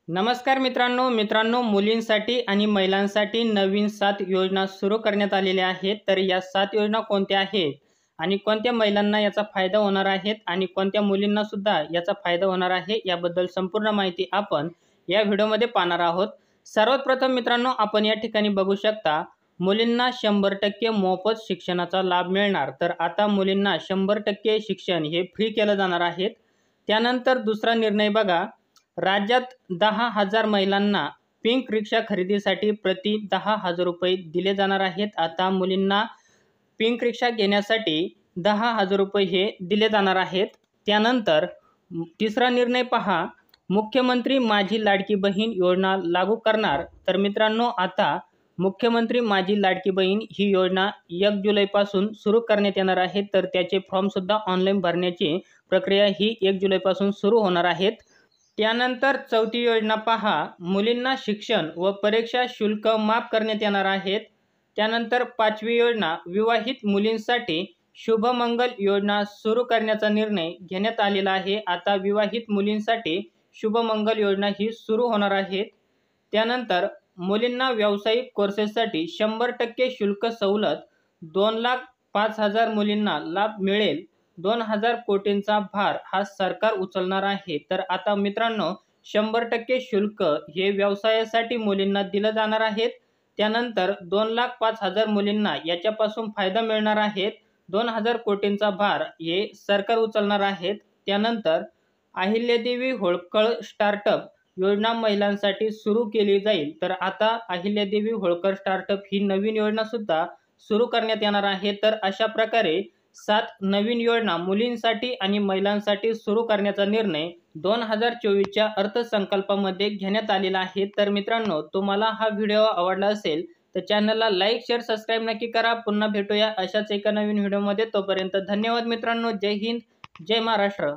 नमस्कार मित्रांनो मुलींसाठी आणि महिलांसाठी नवीन 7 योजना सुरू करण्यात आलेल्या आहेत। तर या 7 योजना कोणत्या आहेत आणि कोणत्या महिलांना याचा फायदा होणार आहे आणि कोणत्या मुलींना सुद्धा याचा फायदा होणार आहे याबद्दल संपूर्ण माहिती आपण या व्हिडिओमध्ये पाहणार आहोत। सर्वात प्रथम मित्रांनो, आपण या ठिकाणी बघू शकता मुलींना 100% मोफत शिक्षणाचा लाभ मिळणार। तर आता मुलींना 100% शिक्षण हे फ्री केलं जाणार आहे। त्यानंतर दुसरा निर्णय बघा, राज्यात 10,000 महिलांना पिंक रिक्षा खरेदीसाठी प्रति 10,000 रुपये दिले जाणार आहेत। आता मुलींना पिंक रिक्षा घेण्यासाठी 10,000 रुपये हे दिले जाणार आहेत। त्यानंतर तिसरा निर्णय पहा, मुख्यमंत्री माझी लाडकी बहीण योजना लागू करणार। तर मित्रांनो, आता मुख्यमंत्री माझी लाडकी बहीण ही योजना 1 जुलैपासून सुरू करण्यात येणार आहे। तर त्याचे फॉर्म सुद्धा ऑनलाईन भरण्याची प्रक्रिया ही 1 जुलैपासून सुरू होणार आहे। त्यानंतर चौथी योजना पहा, मुलींना शिक्षण व परीक्षा शुल्क माफ करण्यात येणार आहेत। त्यानंतर पाचवी योजना, विवाहित मुलींसाठी शुभमंगल योजना सुरू करण्याचा निर्णय घेण्यात आलेला आहे। आता विवाहित मुलींसाठी शुभमंगल योजना ही सुरू होणार आहे। त्यानंतर मुलींना व्यावसायिक कोर्सेससाठी 100% शुल्क सवलत, 2,05,000 मुलींना लाभ मिळेल। 2,000 कोटींचा भार हा सरकार उचलणार आहे। तर आता मित्रांनो, 100% शुल्क हे व्यवसायासाठी मुलींना दिलं जाणार आहे। त्यानंतर 2,05,000 मुलींना याच्यापासून फायदा मिळणार आहे। 2,000 कोटींचा भार हे सरकार उचलणार आहे। त्यानंतर अहिल्यादेवी होळकर स्टार्टअप योजना महिलांसाठी सुरू केली जाईल। तर आता अहिल्यादेवी होळकर स्टार्टअप ही नवीन योजना सुद्धा सुरू करण्यात येणार आहे। तर अशा प्रकारे 7 नवीन योजना मुलींसाठी आणि महिलांसाठी सुरू करण्याचा निर्णय 2024च्या अर्थसंकल्पामध्ये घेण्यात आलेला आहे। तर मित्रांनो, तुम्हाला हा व्हिडिओ आवडला असेल तर चॅनलला लाईक, शेअर, सबस्क्राईब नक्की करा। पुन्हा भेटूया अशाच एका नवीन व्हिडिओमध्ये। तोपर्यंत धन्यवाद मित्रांनो। जय हिंद, जय महाराष्ट्र।